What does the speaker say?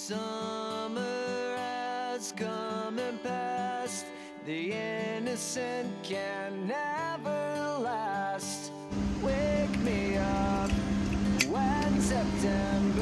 Summer has come and passed. The innocent can never last. Wake me up when September